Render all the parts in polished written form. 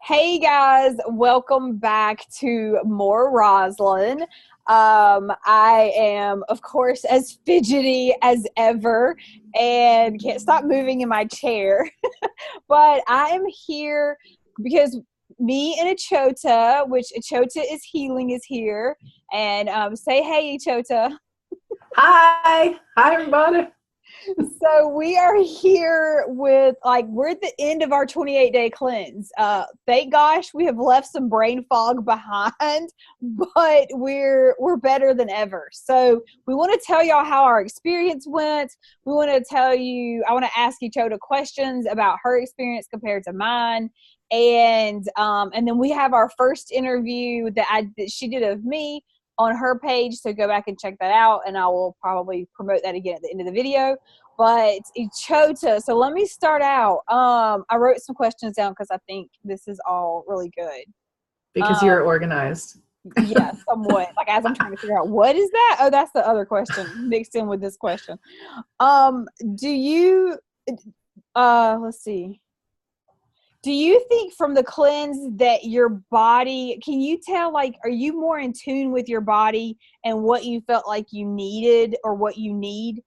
Hey guys, welcome back to moreRoslyn. I am, of course, as fidgety as ever and can't stop moving in my chair. But I am here because me and Echota, which Echota is healing, is here. And say hey, Echota. Hi everybody. So we are here with we're at the end of our 28-day cleanse. Thank gosh we have left some brain fog behind, but we're better than ever. So we want to tell y'all how our experience went. I want to ask each other questions about her experience compared to mine. And then we have our first interview that she did of me on her page, so go back and check that out, and I will probably promote that again at the end of the video. But Echota, so let me start out. I wrote some questions down because I think this is all really good. Because you're organized. Yeah, somewhat. Like as I'm trying to figure out what is that? Oh, that's the other question mixed in with this question. Do you let's see. Do you think from the cleanse that your body, can you tell, are you more in tune with your body and what you felt like you needed or what you need?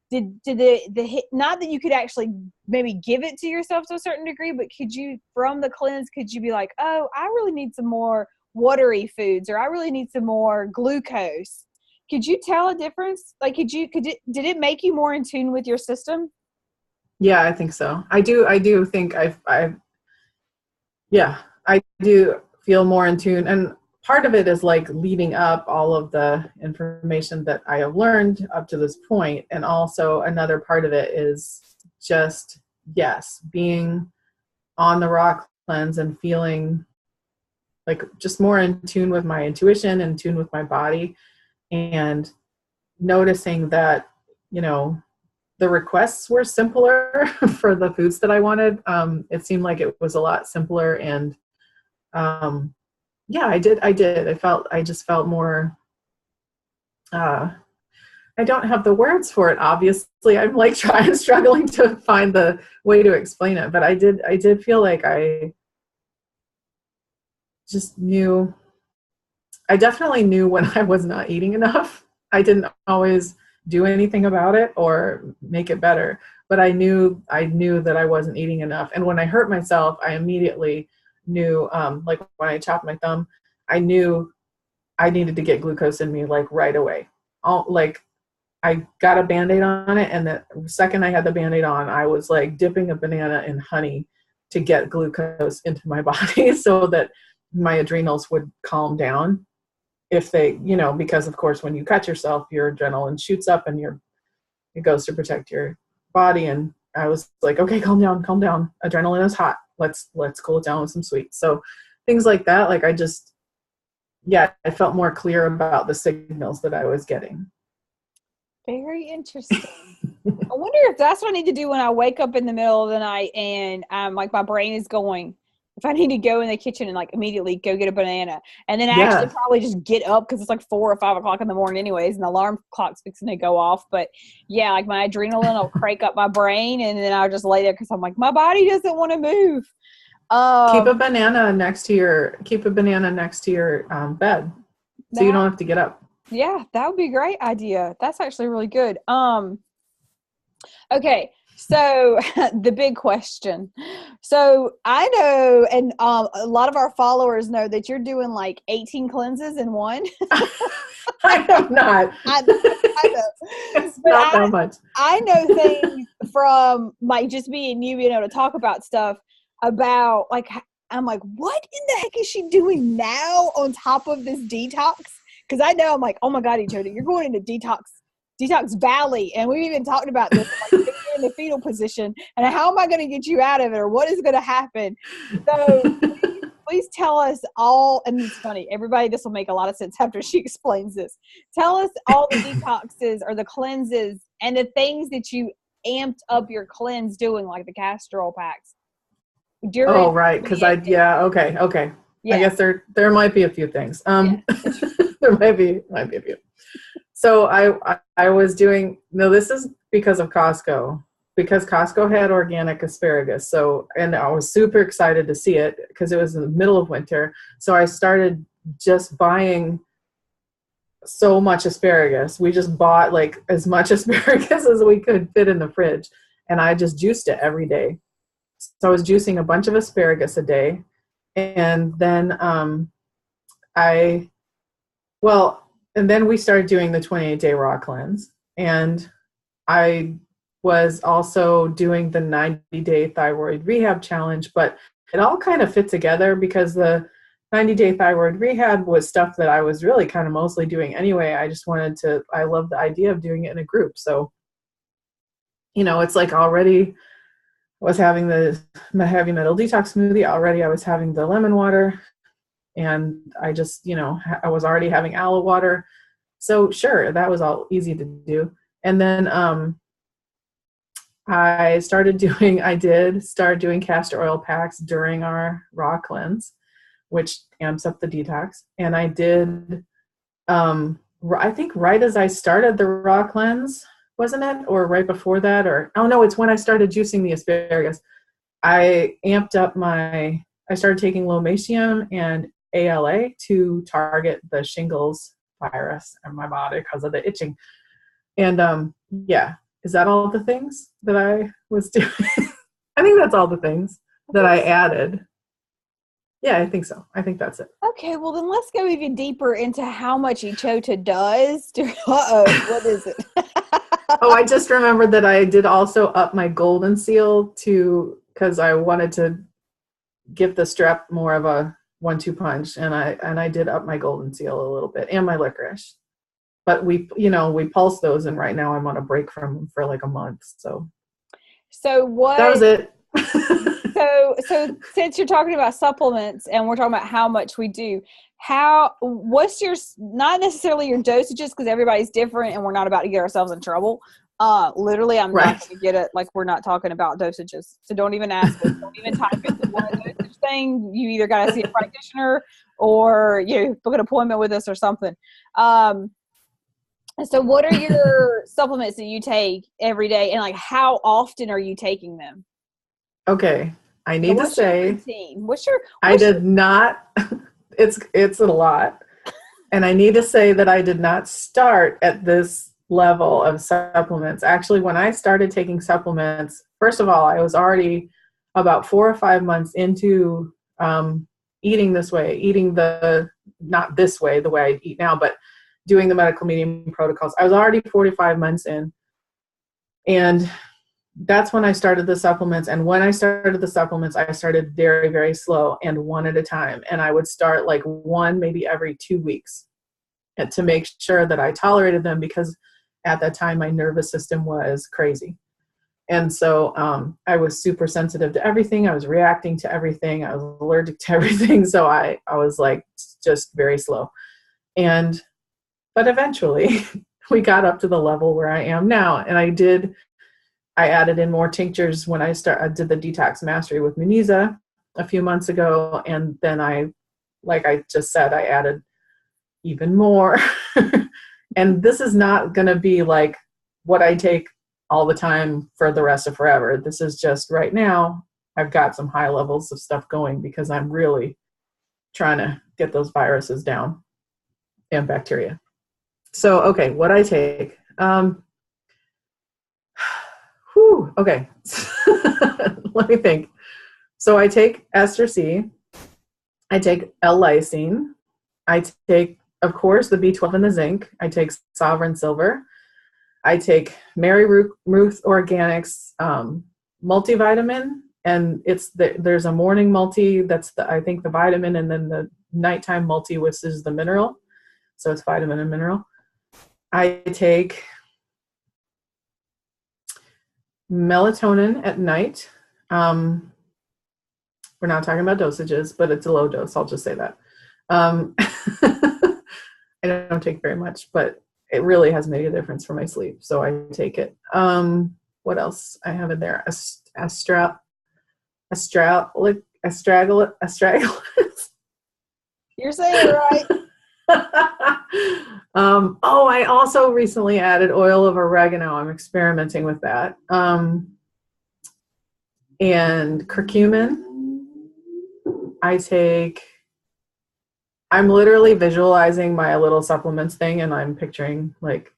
Did the not that you could actually maybe give it to yourself to a certain degree, but could you, from the cleanse, could you be like, oh, I really need some more watery foods, or I really need some more glucose? Could you tell a difference? Did it make you more in tune with your system? Yeah, I think so. I do think I do feel more in tune. And part of it is leading up all of the information that I have learned up to this point. And also another part of it is just, being on the raw cleanse and feeling just more in tune with my intuition, in tune with my body, and noticing that, the requests were simpler for the foods that I wanted. It seemed like it was a lot simpler, and I did. I just felt more, I don't have the words for it. Obviously, I'm struggling to find the way to explain it, but I did feel like I just knew, I definitely knew when I was not eating enough. I didn't always do anything about it or make it better, but I knew that I wasn't eating enough. And when I hurt myself, I immediately knew, when I chopped my thumb, I knew I needed to get glucose in me right away. I got a Band-Aid on it, and the second I had the Band-Aid on, I was dipping a banana in honey to get glucose into my body so that my adrenals would calm down. If they, because of course, when you cut yourself, your adrenaline shoots up and it goes to protect your body. And I was like, okay, calm down. Adrenaline is hot. Let's cool it down with some sweets. So things like that. I felt more clear about the signals that I was getting. Very interesting. I wonder if that's what I need to do when I wake up in the middle of the night and my brain is going, if I need to go in the kitchen and immediately go get a banana, and then actually probably just get up because it's 4 or 5 o'clock in the morning anyways, and the alarm clock's fixing to go off. But yeah, my adrenaline will crank up my brain, and then I'll just lay there because I'm my body doesn't want to move. Keep a banana next to your bed, so you don't have to get up. Yeah, that would be a great idea. That's actually really good. Okay. So the big question. So I know, and a lot of our followers know that you're doing 18 cleanses in one. I am not. I know. It's not that much. I know things from just being you being able to talk about stuff about I'm what in the heck is she doing now on top of this detox? Because I know I'm oh my God, Echota, you're going into Detox Valley, and we've even talked about this, you're in the fetal position, and how am I going to get you out of it, or what is going to happen? So please tell us all, and it's funny, everybody, this will make a lot of sense after she explains this. Tell us all the detoxes or the cleanses and the things that you amped up your cleanse doing, like the castor oil packs. Oh, right, because okay. Yeah. I guess there might be a few things. There might be a few. So I was doing, this is because of Costco. because Costco had organic asparagus. So, and I was super excited to see it because it was in the middle of winter. So I started just buying so much asparagus. We just bought like as much asparagus as we could fit in the fridge. And I just juiced it every day. So I was juicing a bunch of asparagus a day. And then and then we started doing the 28-day raw cleanse. And I was also doing the 90-day thyroid rehab challenge, but it all kind of fit together because the 90-day thyroid rehab was stuff that I was really kind of mostly doing anyway. I love the idea of doing it in a group. So, it's like already I was having the heavy metal detox smoothie. Already I was having the lemon water, and I just, I was already having aloe water. So sure, that was all easy to do. And then I did start doing castor oil packs during our raw cleanse, which amps up the detox. And I did, I think right as I started the raw cleanse, wasn't it? Or right before that? Or, oh no, it's when I started juicing the asparagus. I started taking lomatium and ALA to target the shingles virus in my body because of the itching. And yeah. Is that all the things that I was doing? I think that's all the things that I added. Yeah, I think so. I think that's it. Okay, well then let's go even deeper into how much Echota does. What is it? Oh, I just remembered that I did also up my golden seal because I wanted to give the strep more of a 1-2 punch, and I did up my golden seal a little bit and my licorice. But we pulse those, and right now I'm on a break from them for like a month. So what? That was it. So since you're talking about supplements and we're talking about how much we do, what's your, not necessarily your dosages, because everybody's different and we're not about to get ourselves in trouble. Literally, I'm not going to get it. Like, we're not talking about dosages. So don't even ask us. Don't even type in the one dosage thing. You either got to see a practitioner or book an appointment with us or something. So what are your supplements that you take every day, and like how often are you taking them? Okay. I need to say, your routine? I did not, it's a lot. And I need to say that I did not start at this level of supplements. Actually, when I started taking supplements, first of all, I was already about 4 or 5 months into eating this way, not this way, the way I eat now, but doing the medical medium protocols. I was already 45 months in. And that's when I started the supplements. And when I started the supplements, I started very, very slow and one at a time. And I would start like one, maybe every 2 weeks, and to make sure that I tolerated them, because at that time my nervous system was crazy. And so I was super sensitive to everything. I was reacting to everything. I was allergic to everything. So I was like just very slow. But eventually we got up to the level where I am now. And I added in more tinctures when I did the Detox Mastery with Muniza a few months ago. And then like I just said, I added even more. And this is not going to be like what I take all the time for the rest of forever. This is just right now, I've got some high levels of stuff going because I'm really trying to get those viruses down and bacteria. So, okay, what I take. Okay. Let me think. So I take ester C. I take L-lysine. I take, of course, the B12 and the zinc. I take Sovereign Silver. I take Mary Ruth Organics multivitamin, and there's a morning multi that's I think the vitamin, and then the nighttime multi, which is the mineral. So it's vitamin and mineral. I take melatonin at night. We're not talking about dosages, but it's a low dose. I'll just say that. I don't take very much, but it really has made a difference for my sleep. So I take it. What else I have in there? Astragalus. You're saying it right. I also recently added oil of oregano. I'm experimenting with that. and curcumin. I'm literally visualizing my little supplements thing, and I'm picturing like,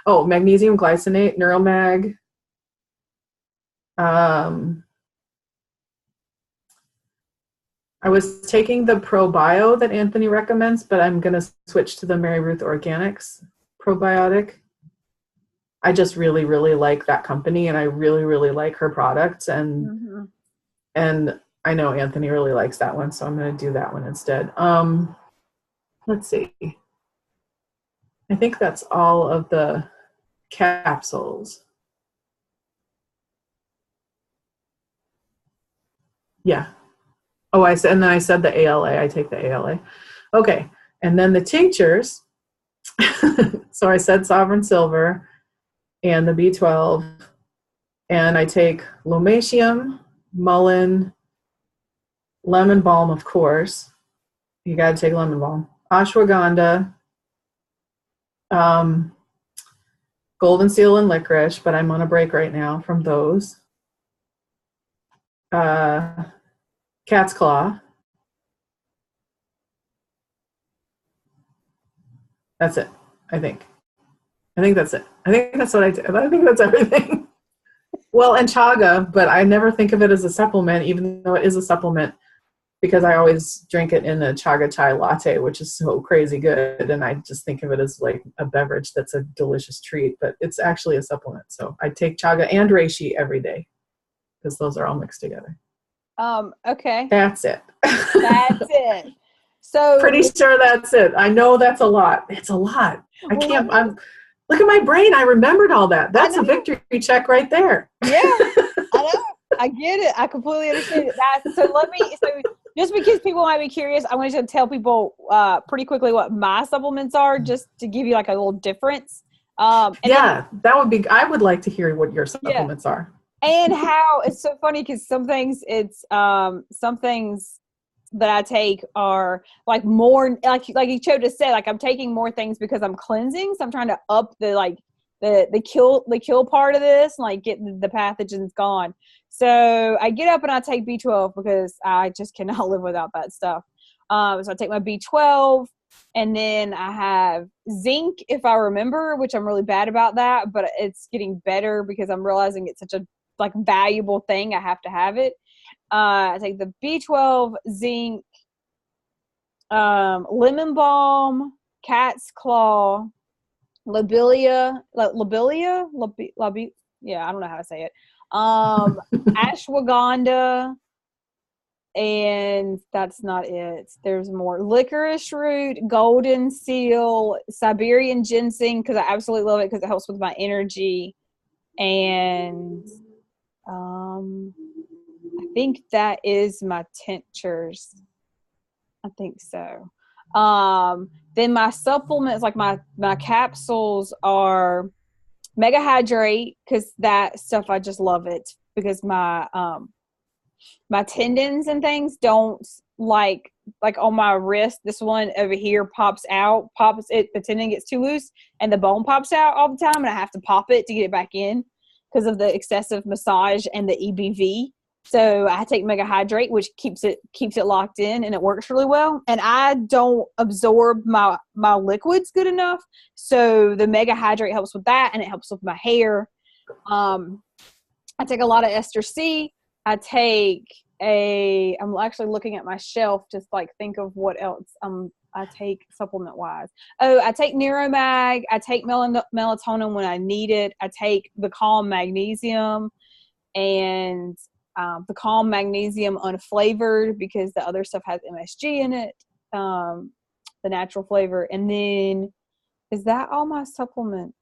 oh, magnesium glycinate, Neuromag. I was taking the ProBio that Anthony recommends, but I'm going to switch to the Mary Ruth Organics probiotic. I just really, really like that company, and I really, really like her products. And I know Anthony really likes that one, so I'm going to do that one instead. Let's see. I think that's all of the capsules. Yeah. Oh, and then I said the ALA. I take the ALA. Okay. And then the tinctures. So I said Sovereign Silver and the B12. And I take Lomatium, Mullein, lemon balm, of course. You got to take lemon balm. Ashwagandha, golden seal and licorice, but I'm on a break right now from those. Cat's claw. That's it, I think. That's it. I think that's what I do. I think that's everything. Well, and chaga, but I never think of it as a supplement, even though it is a supplement, because I always drink it in a chaga chai latte, which is so crazy good. And I just think of it as like a beverage that's a delicious treat, but it's actually a supplement. So I take chaga and reishi every day because those are all mixed together. Okay. That's it. That's it. So pretty sure that's it. I know that's a lot. It's a lot. Look at my brain. I remembered all that. That's a victory check right there. Yeah, I know. I get it. I completely understand it. So just because people might be curious, I want to tell people pretty quickly what my supplements are, just to give you like a little difference. That would be, I would like to hear what your supplements are. And how it's so funny because some things that I take are like more like Echota said, like I'm taking more things because I'm cleansing. So I'm trying to up the kill part of this, and like get the pathogens gone. So I get up and I take B12 because I just cannot live without that stuff. So I take my B12, and then I have zinc if I remember, which I'm really bad about that, but it's getting better because I'm realizing it's such a like valuable thing. I have to have it. I take the B12, zinc, lemon balm, cat's claw, lobelia, yeah, I don't know how to say it. Ashwagandha, and that's not it. There's more. Licorice root, golden seal, Siberian ginseng, because I absolutely love it because it helps with my energy. And I think that is my tinctures. I think so. Then my supplements, like my capsules, are Mega Hydrate, because that stuff I just love it because my tendons and things don't like on my wrist. This one over here the tendon gets too loose and the bone pops out all the time, and I have to pop it to get it back in because of the excessive massage and the EBV. So I take Mega Hydrate, which keeps it locked in, and it works really well. And I don't absorb my liquids good enough, so the Mega Hydrate helps with that, and it helps with my hair. I take a lot of Ester C. I'm actually looking at my shelf to like think of what else I take supplement wise. Oh, I take Neuromag. I take melatonin when I need it. I take the Calm Magnesium, and the Calm Magnesium unflavored because the other stuff has MSG in it, the natural flavor. And then, is that all my supplements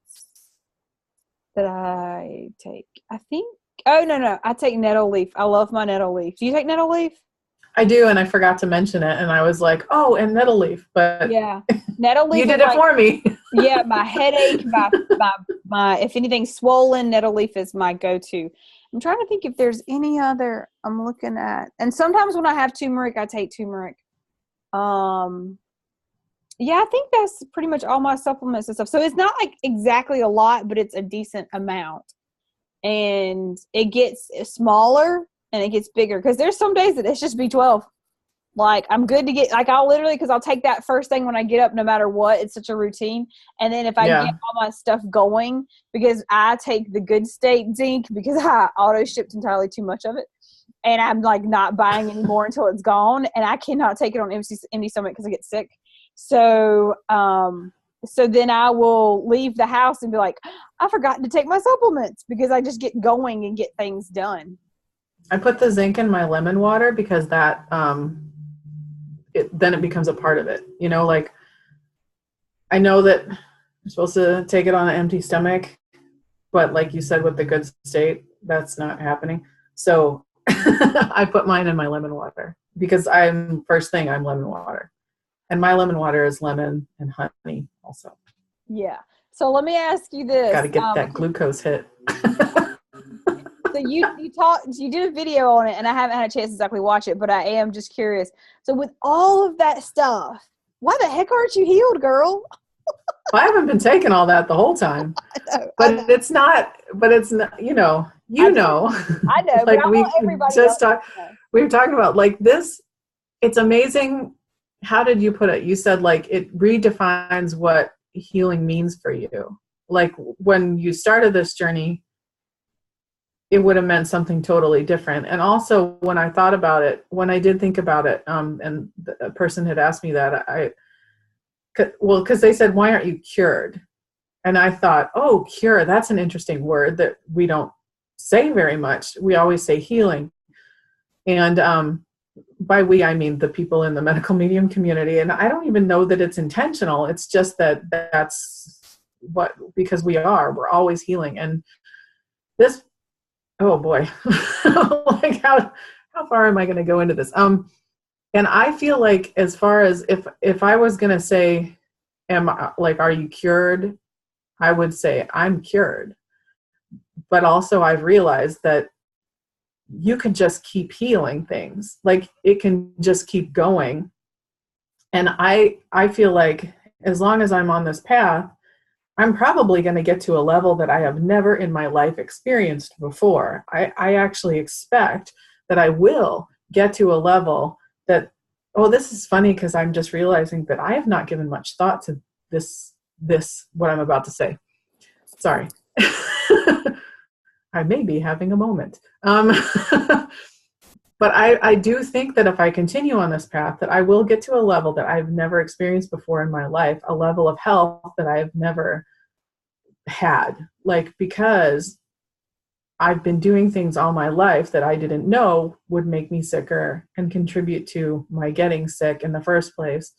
that I take? I think. Oh, no. I take nettle leaf. I love my nettle leaf. Do you take nettle leaf? I do, and I forgot to mention it, and I was like, oh, and nettle leaf. But yeah, nettle leaf. You did it for me. Yeah, my headache, my if anything's swollen, nettle leaf is my go-to. I'm trying to think if there's any other I'm looking at. And sometimes when I have turmeric, I take turmeric. Yeah, I think that's pretty much all my supplements and stuff. So it's not like exactly a lot, but it's a decent amount. and it gets smaller and it gets bigger. Because there's some days that it's just B12. Like, I'm good to get, like, I'll literally, because I'll take that first thing when I get up, no matter what. It's such a routine. And then if I get all my stuff going, because I take the good state zinc because I auto shipped entirely too much of it. And I'm like not buying anymore until it's gone. And I cannot take it on empty stomach because I get sick. So, so then I will leave the house and be like, I forgot to take my supplements, because I just get going and get things done. I put the zinc in my lemon water because that, then it becomes a part of it. You know, like, I know that you're supposed to take it on an empty stomach, but like you said, with the good state, that's not happening. So I put mine in my lemon water because first thing I'm lemon water. And my lemon water is lemon and honey also. Yeah. So let me ask you this. Got to get that glucose hit. So you did a video on it, and I haven't had a chance to exactly watch it, but I am just curious. So with all of that stuff, why the heck aren't you healed, girl? Well, I haven't been taking all that the whole time. I know. It's not, you know. I know. Like, we were talking about, like, this, it's amazing. How did you put it? You said, like, it redefines what healing means for you. Like, when you started this journey, it would have meant something totally different. And also, when I thought about it, when I did think about it, and a person had asked me that, because they said, why aren't you cured? And I thought, oh, cure, that's an interesting word that we don't say very much. We always say healing. And by we, I mean the people in the medical medium community. And I don't even know that it's intentional. It's just that's because we're always healing. And this, oh boy, like how far am I going to go into this? And I feel like, as far as if I was going to say, are you cured? I would say I'm cured. But also, I've realized that you can just keep healing things. Like, it can just keep going. And I feel like, as long as I'm on this path, I'm probably going to get to a level that I have never in my life experienced before. I actually expect that I will get to a level that, oh, this is funny, because I'm just realizing that I have not given much thought to this, what I'm about to say. Sorry. I may be having a moment. But I do think that if I continue on this path, that I will get to a level that I've never experienced before in my life, a level of health that I've never had. Like, because I've been doing things all my life that I didn't know would make me sicker and contribute to my getting sick in the first place.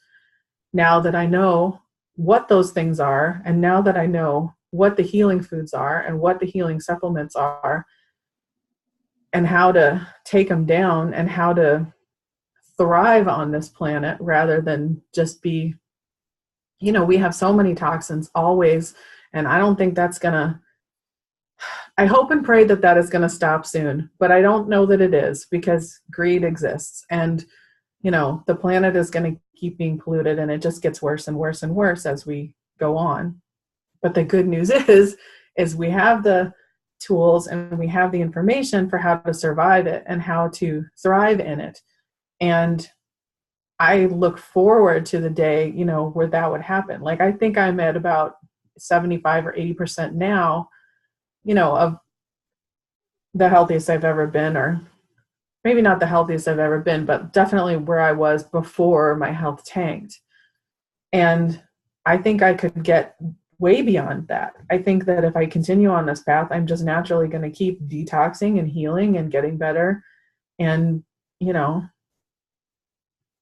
Now that I know what those things are, and now that I know what the healing foods are and what the healing supplements are, and how to take them down and how to thrive on this planet rather than just be, we have so many toxins always. And I don't think that's I hope and pray that is going to stop soon, but I don't know that it is, because greed exists, and, the planet is going to keep being polluted, and it just gets worse and worse and worse as we go on. But the good news is we have the tools and we have the information for how to survive it and how to thrive in it. And I look forward to the day, where that would happen. Like, I think I'm at about 75 or 80% now, of the healthiest I've ever been, or maybe not the healthiest I've ever been, but definitely where I was before my health tanked. And I think I could get way beyond that. I think that if I continue on this path, I'm just naturally going to keep detoxing and healing and getting better. And,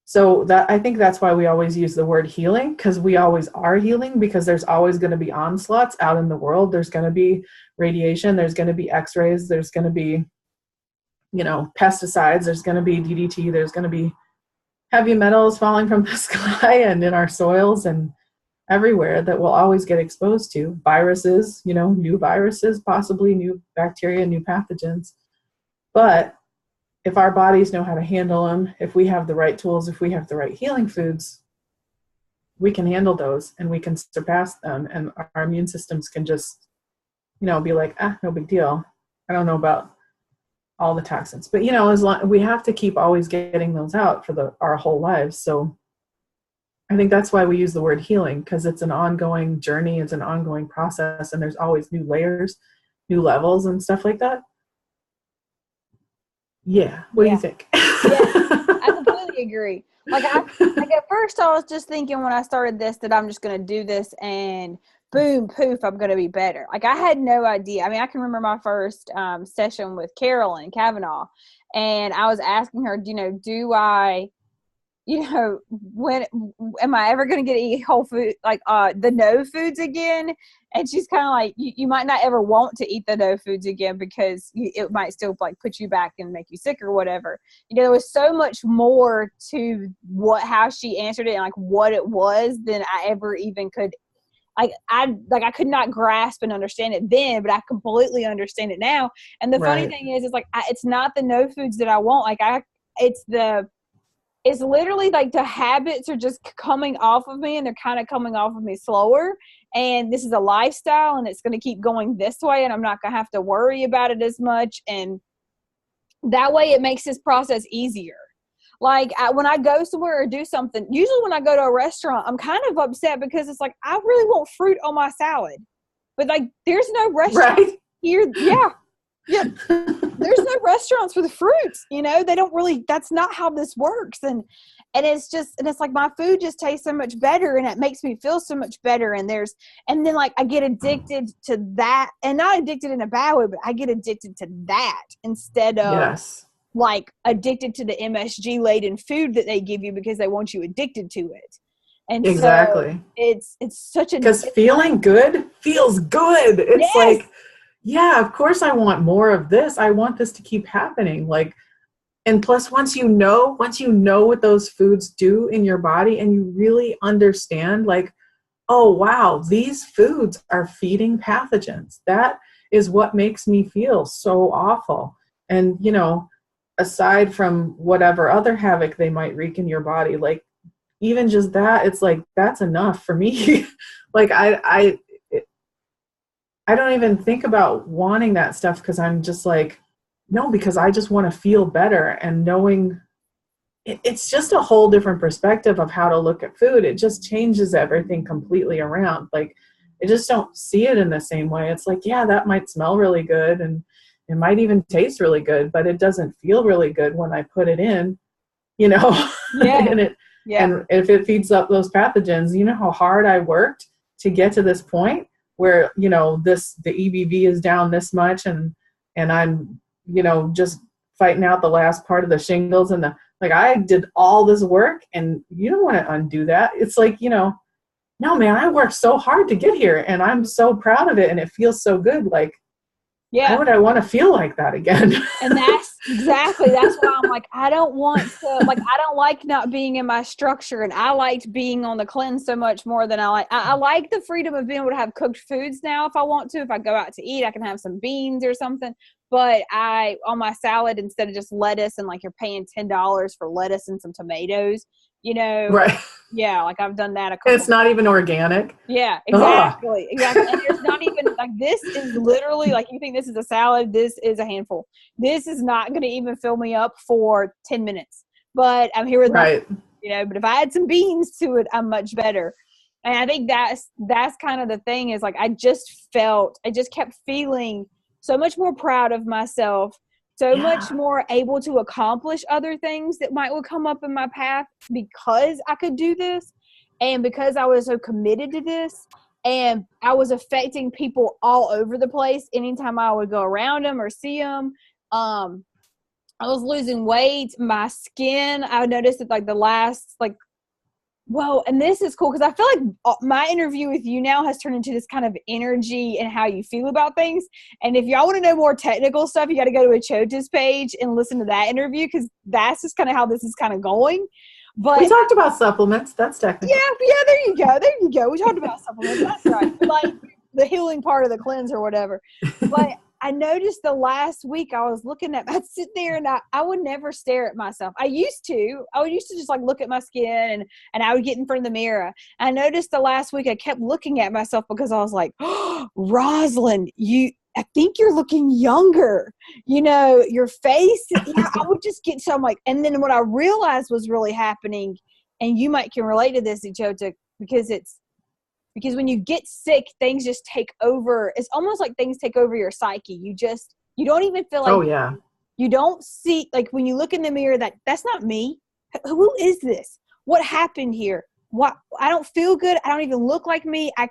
so that, I think that's why we always use the word healing, because we always are healing, because there's always going to be onslaughts out in the world. There's going to be radiation. There's going to be x-rays. There's going to be, pesticides. There's going to be DDT. There's going to be heavy metals falling from the sky and in our soils and everywhere that we'll always get exposed to. Viruses, new viruses, possibly new bacteria, new pathogens. But if our bodies know how to handle them, if we have the right tools, if we have the right healing foods, we can handle those and we can surpass them. And our immune systems can just, be like, no big deal. I don't know about all the toxins, but you know, as long we have to keep always getting those out for our whole lives. So I think that's why we use the word healing, because it's an ongoing journey, it's an ongoing process, and there's always new layers, new levels and stuff like that. Yeah. What do you think? Yeah, I completely agree. Like at first I was just thinking when I started this that I'm just going to do this and boom, poof, I'm going to be better. Like I had no idea. I mean, I can remember my first session with Carolyn Kavanaugh, and I was asking her, do I, when am I ever going to get to eat whole food, like the no foods again? And she's kind of like, you might not ever want to eat the no foods again because it might still like put you back and make you sick or whatever. There was so much more to how she answered it and like what it was than I ever even could. I could not grasp and understand it then, but I completely understand it now. And the funny thing is, it's like it's not the no foods that I want. It's literally like the habits are just coming off of me, and they're kind of coming off of me slower. And this is a lifestyle, and it's going to keep going this way, and I'm not going to have to worry about it as much. And that way it makes this process easier. Like when I go somewhere or do something, usually when I go to a restaurant, I'm kind of upset because it's like, I really want fruit on my salad, but like, there's no restaurant here. Yeah. There's no restaurants for the fruits, they don't really, that's not how this works. And it's like my food just tastes so much better, and it makes me feel so much better. And then like I get addicted to that, and not addicted in a bad way, but I get addicted to that instead of like addicted to the MSG laden food that they give you because they want you addicted to it. And so it's such a, because feeling good feels good. It's like, yeah, of course I want more of this. I want this to keep happening. Like, and plus once you know what those foods do in your body, and you really understand, like, oh, wow, these foods are feeding pathogens. That is what makes me feel so awful. And, aside from whatever other havoc they might wreak in your body, like even just that, it's like, that's enough for me. Like I don't even think about wanting that stuff, because I'm just like, no, because I just want to feel better. And knowing it's just a whole different perspective of how to look at food. It just changes everything completely around. Like I just don't see it in the same way. It's like, yeah, that might smell really good, and it might even taste really good, but it doesn't feel really good when I put it in, and and if it feeds up those pathogens, how hard I worked to get to this point where, the EBV is down this much, and I'm, just fighting out the last part of the shingles, and I did all this work, and you don't want to undo that. It's like, no, man, I worked so hard to get here, and I'm so proud of it, and it feels so good. Like, why would I want to feel like that again? And that's why I'm like, I don't want to, I don't like not being in my structure. And I liked being on the cleanse so much more than I like the freedom of being able to have cooked foods now. If I want to, if I go out to eat, I can have some beans or something. But on my salad, instead of just lettuce, and like you're paying $10 for lettuce and some tomatoes, right. Yeah, like I've done that a couple It's not even organic. Yeah, exactly. Exactly. And there's not even like, this is literally like, you think this is a salad, this is a handful. This is not going to even fill me up for 10 minutes. But I'm here with my, but if I had some beans to it, I'm much better. And I think that's kind of the thing, is like, I just kept feeling so much more proud of myself, so much more able to accomplish other things that would come up in my path, because I could do this, and because I was so committed to this, and I was affecting people all over the place anytime I would go around them or see them. I was losing weight, my skin, I noticed that like the last and this is cool, because I feel like my interview with you now has turned into this kind of energy and how you feel about things. And if y'all want to know more technical stuff, you got to go to Echota's page and listen to that interview, because that's just kind of how this is kind of going. But we talked about supplements. That's technical. Yeah, there you go. We talked about supplements. That's right. Like the healing part of the cleanse or whatever. But I noticed the last week I was looking at, I'd sit there and I would never stare at myself. I used to just like look at my skin and I would get in front of the mirror. I noticed the last week I kept looking at myself because I was like, oh, Roslyn, I think you're looking younger, your face. Yeah, I would just get so like, and then what I realized was really happening, and you can relate to this, Echota, because when you get sick, things just take over. It's almost like things take over your psyche. You don't even feel like, oh yeah, you don't see, like when you look in the mirror, that's not me. Who is this? What happened here? What? I don't feel good. I don't even look like me. I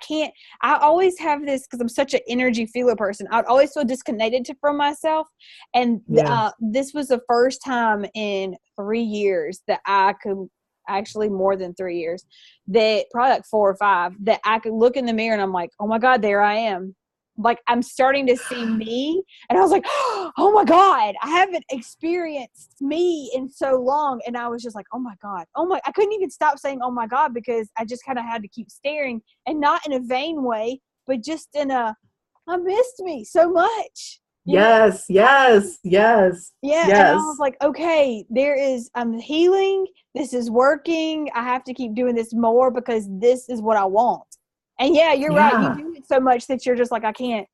always have this, because I'm such an energy feeler person. I'd always feel disconnected from myself. And yeah. this was the first time in 3 years that I could, actually more than 3 years, that probably like 4 or 5, that I could look in the mirror and I'm like, oh my God, there I am. Like I'm starting to see me. And I was like, oh my God, I haven't experienced me in so long. And I was just like, oh my God, I couldn't even stop saying, oh my God, because I just kind of had to keep staring, and not in a vain way, but just in I missed me so much. Yes, yes, yes, Yeah. And I was yes. like, okay, I'm healing. This is working. I have to keep doing this more because this is what I want. And yeah, you're right. You Yeah. do it so much that you're just like, I can't,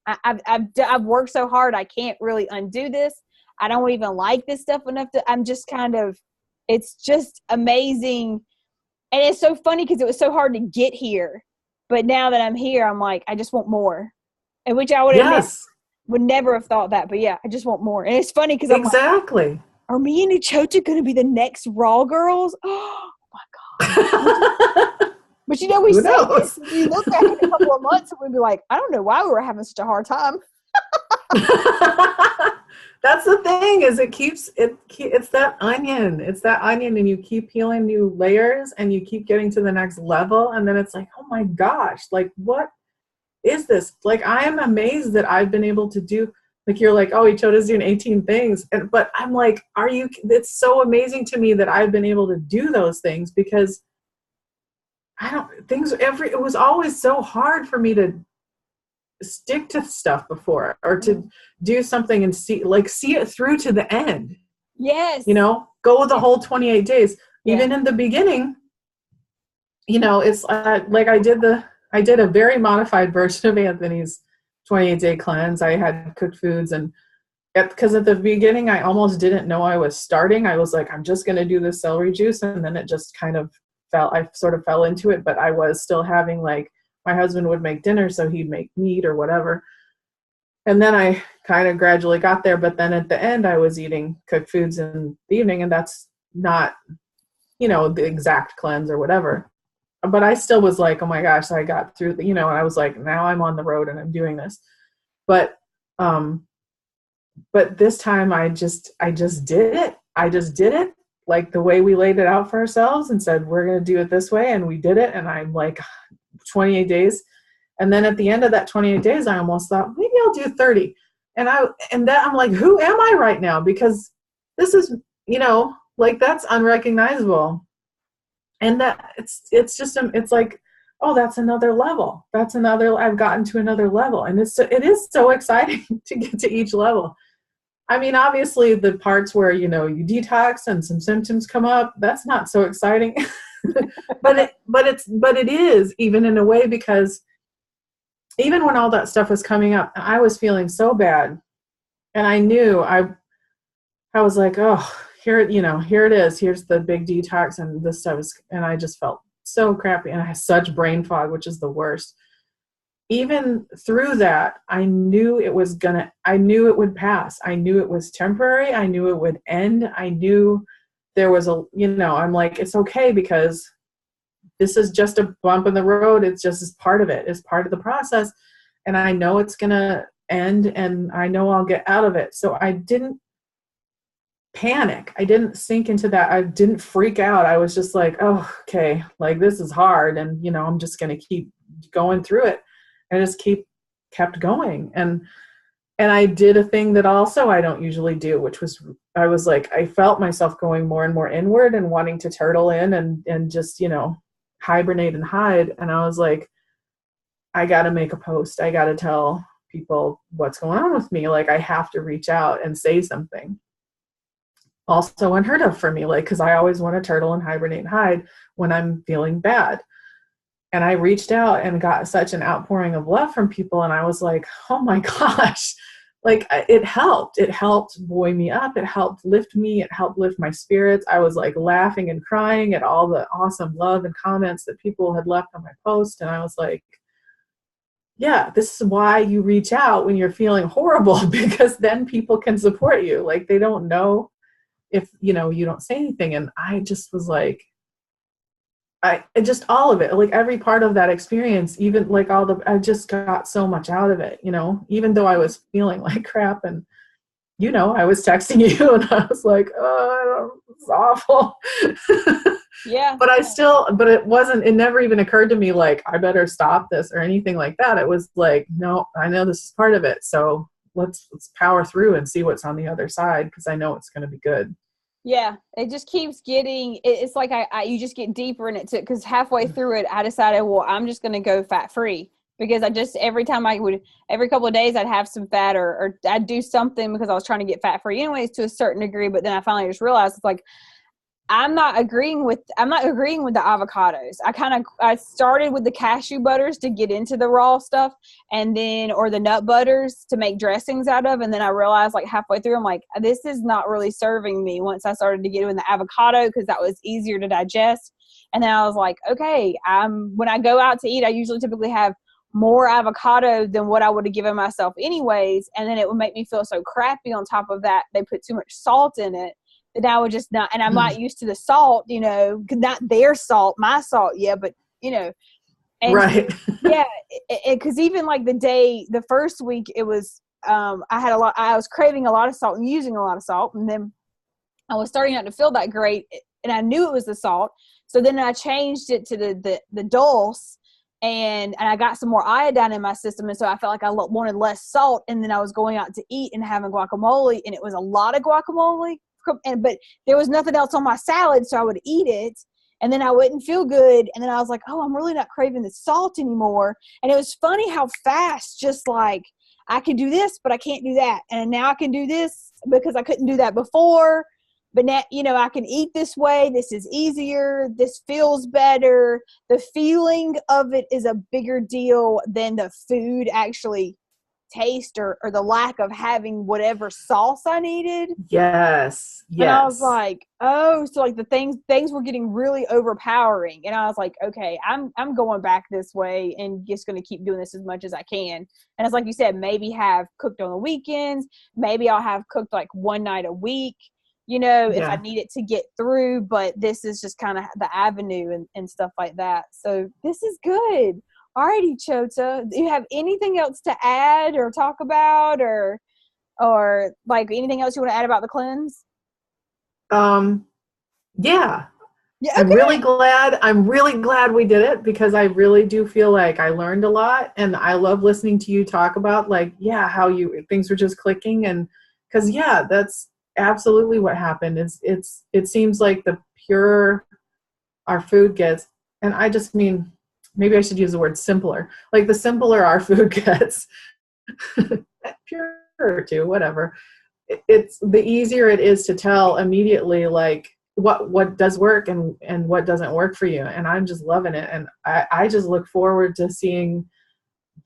I've worked so hard. I can't really undo this. I don't even like this stuff enough I'm just kind of, it's just amazing. And it's so funny because it was so hard to get here. But now that I'm here, I'm like, I just want more. And which I would admit, Yes, would never have thought that, but yeah, I just want more. And it's funny because I'm like, exactly. are me and Echota going to be the next Raw girls? Oh my God. But we Who say this, knows? we look back in a couple of months and we'd be like, I don't know why we were having such a hard time. That's the thing, is it's that onion. It's that onion, and you keep peeling new layers and you keep getting to the next level, and then it's like, oh my gosh, like what is this? Like, I am amazed that I've been able to do, like, you're like, oh, Echota's doing 18 things. But I'm like, it's so amazing to me that I've been able to do those things, because it was always so hard for me to stick to stuff before, or to do something and see it through to the end. Yes. Go the whole 28 days. Yeah. Even in the beginning, it's like I did a very modified version of Anthony's 28-day cleanse. I had cooked foods, and because at the beginning I almost didn't know I was starting. I was like, I'm just going to do the celery juice, and then it just kind of I sort of fell into it. But I was still having, like, my husband would make dinner, so he'd make meat or whatever. And then I kind of gradually got there. But then at the end, I was eating cooked foods in the evening, and that's not, the exact cleanse or whatever. But I still was like, oh my gosh, I got through, and I was like, now I'm on the road and I'm doing this. But this time I just did it. I just did it like the way we laid it out for ourselves and said, we're going to do it this way. And we did it. And I'm like, 28 days. And then at the end of that 28 days, I almost thought, maybe I'll do 30. And I'm like, who am I right now? Because this is, like, that's unrecognizable. And that it's just, it's like, oh, that's another level. I've gotten to another level. And it is so exciting to get to each level. I mean, obviously the parts where, you detox and some symptoms come up, that's not so exciting. but it is, even in a way, because even when all that stuff was coming up, I was feeling so bad, and I knew I was like, oh, here it is. Here's the big detox, and this stuff is, and I just felt so crappy, and I had such brain fog, which is the worst. Even through that, I knew it would pass. I knew it was temporary. I knew it would end. I knew there was I'm like, it's okay, because this is just a bump in the road. It's just part of it. It's part of the process. And I know it's going to end, and I know I'll get out of it. So I didn't panic. I didn't sink into that. I didn't freak out. I was just like, oh, okay, like, this is hard. And, I'm just going to keep going through it. I just kept going. And I did a thing that also I don't usually do, which was, I was like, I felt myself going more and more inward and wanting to turtle in and just, hibernate and hide. And I was like, I got to make a post. I got to tell people what's going on with me. Like I have to reach out and say something. Also unheard of for me, like, because I always want to turtle and hibernate and hide when I'm feeling bad. And I reached out and got such an outpouring of love from people. And I was like, oh my gosh, like it helped. It helped buoy me up. It helped lift me. It helped lift my spirits. I was like laughing and crying at all the awesome love and comments that people had left on my post. And I was like, yeah, this is why you reach out when you're feeling horrible, because then people can support you. Like they don't know if, you know, you don't say anything. And I just was like, just all of it, like every part of that experience, even like I just got so much out of it, you know, even though I was feeling like crap. And, you know, I was texting you and I was like, oh, it's awful. Yeah. But it never even occurred to me, like, I better stop this or anything like that. It was like, no, I know this is part of it. So let's power through and see what's on the other side, because I know it's going to be good. Yeah, it just keeps getting, it's like you just get deeper in it too, because halfway through it, I decided, well, I'm just going to go fat free, because every couple of days I'd have some fat or I'd do something because I was trying to get fat free anyways to a certain degree. But then I finally just realized it's like, I'm not agreeing with the avocados. I started with the cashew butters to get into the raw stuff, and then, or the nut butters to make dressings out of. And then I realized like halfway through, I'm like, this is not really serving me, once I started to get in the avocado, because that was easier to digest. And then I was like, okay, when I go out to eat, I usually typically have more avocado than what I would have given myself anyways. And then it would make me feel so crappy on top of that. They put too much salt in it. That I would just not, and I'm not used to the salt, you know, not their salt, my salt, yeah, but you know, and right, yeah, because even like the first week, it was, I was craving a lot of salt and using a lot of salt, and then I was starting not to feel that great, and I knew it was the salt, so then I changed it to the dulse, and I got some more iodine in my system, and so I felt like I wanted less salt, and then I was going out to eat and having guacamole, and it was a lot of guacamole. But there was nothing else on my salad, so I would eat it, and then I wouldn't feel good, and then I was like, oh, I'm really not craving the salt anymore. And it was funny how fast, just like, I can do this, but I can't do that, and now I can do this because I couldn't do that before, but now, you know, I can eat this way, this is easier, this feels better. The feeling of it is a bigger deal than the food actually taste or the lack of having whatever sauce I needed. Yes. And I was like, oh, so like the things were getting really overpowering. And I was like, okay, I'm going back this way and just going to keep doing this as much as I can. And it's like you said, maybe have cooked on the weekends. Maybe I'll have cooked like one night a week, you know, if I need it to get through. But this is just kind of the avenue and stuff like that. So this is good. Alrighty, Echota, do you have anything else to add or talk about, or like anything else you want to add about the cleanse? Yeah. Yeah. Okay. I'm really glad we did it, because I really do feel like I learned a lot, and I love listening to you talk about like, how things were just clicking. And because that's absolutely what happened. It seems like the purer our food gets, and I just mean, maybe I should use the word simpler. Like the simpler our food gets, purer too, whatever. It's the easier it is to tell immediately, like what does work and what doesn't work for you. And I'm just loving it. And I just look forward to seeing,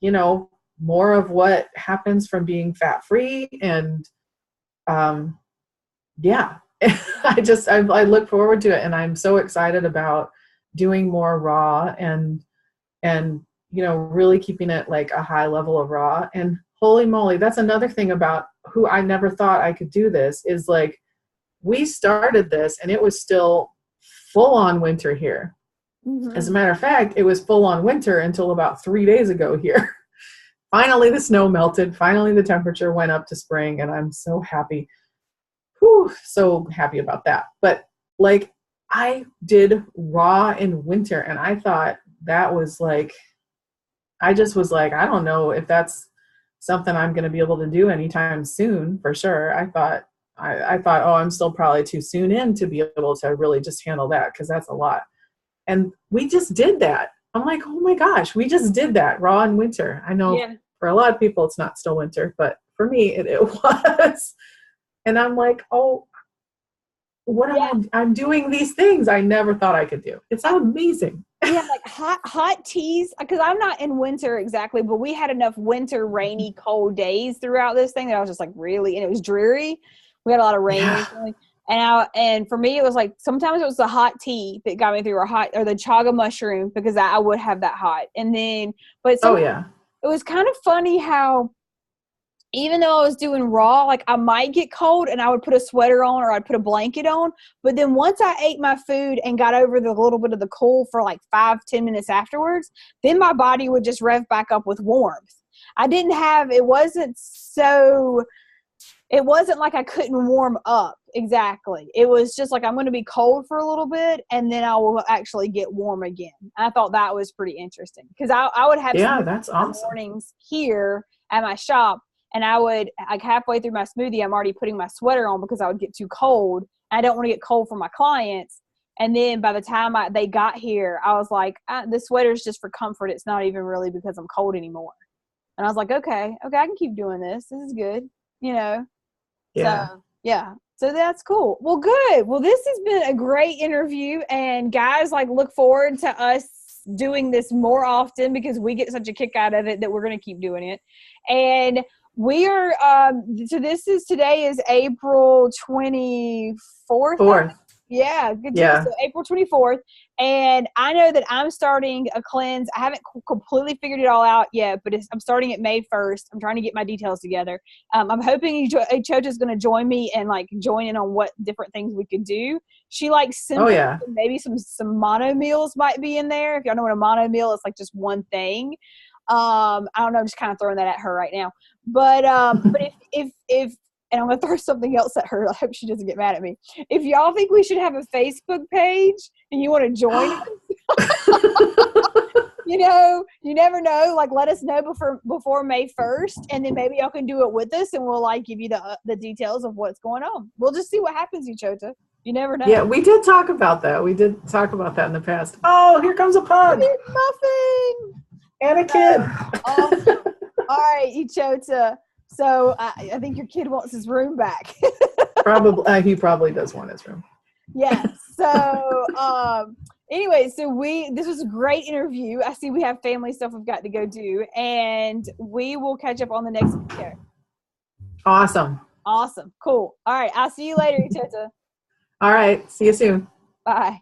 you know, more of what happens from being fat free. And I look forward to it. And I'm so excited about doing more raw and you know, really keeping it like a high level of raw. And holy moly, that's another thing about who I never thought I could do this, is like, we started this and it was still full on winter here. Mm-hmm. As a matter of fact, it was full on winter until about 3 days ago here. Finally, the snow melted. Finally, the temperature went up to spring, and I'm so happy. So happy about that. But like, I did raw in winter, and I thought that was like, I just was like, I don't know if that's something I'm going to be able to do anytime soon, for sure. I thought, oh, I'm still probably too soon in to be able to really just handle that, because that's a lot. And we just did that. I'm like, oh my gosh, we just did that raw in winter. I know For a lot of people, it's not still winter, but for me, it was. And I'm like, oh, I'm doing these things I never thought I could do. It's amazing. Yeah, like hot teas, because I'm not in winter exactly, but we had enough winter, rainy, cold days throughout this thing that I was just like, really? And it was dreary. We had a lot of rain recently. And for me, it was like, sometimes it was the hot tea that got me through, or the chaga mushroom, because I would have that hot. And then, but it was kind of funny how, even though I was doing raw, like I might get cold and I would put a sweater on or I'd put a blanket on. But then once I ate my food and got over the little bit of the cold for like 5-10 minutes afterwards, then my body would just rev back up with warmth. It wasn't like I couldn't warm up exactly. It was just like, I'm going to be cold for a little bit and then I will actually get warm again. I thought that was pretty interesting, because I would have that's awesome. mornings here at my shop. And I would, like, halfway through my smoothie, I'm already putting my sweater on because I would get too cold. I don't want to get cold for my clients. And then by the time they got here, I was like, the sweater's just for comfort. It's not even really because I'm cold anymore. And I was like, okay, I can keep doing this. This is good, Yeah. So, yeah. So that's cool. Well, good. Well, this has been a great interview. And guys, like, look forward to us doing this more often, because we get such a kick out of it that we're going to keep doing it. And we are, so today is April 24th. Yeah, good. Yeah. So April 24th. And I know that I'm starting a cleanse. I haven't completely figured it all out yet, but I'm starting it May 1st. I'm trying to get my details together. I'm hoping Echota is going to join me and like join in on what different things we could do. She likes simple, maybe some mono meals might be in there. If y'all know what a mono meal is, like just one thing. I don't know. I'm just kind of throwing that at her right now. But if and I'm going to throw something else at her. I hope she doesn't get mad at me. If y'all think we should have a Facebook page and you want to join us, you never know. Like, let us know before May 1st, and then maybe y'all can do it with us, and we'll like give you the details of what's going on. We'll just see what happens, Echota. You never know. Yeah, we did talk about that. We did talk about that in the past. Oh, here comes a pug. Muffin. And a kid. Awesome. All right, Echota. So I think your kid wants his room back. Probably, he probably does want his room. Yeah. So anyway, this was a great interview. I see we have family stuff we've got to go do, and we will catch up on the next video. Awesome. Cool. All right, I'll see you later, Echota. All right, see you soon. Bye.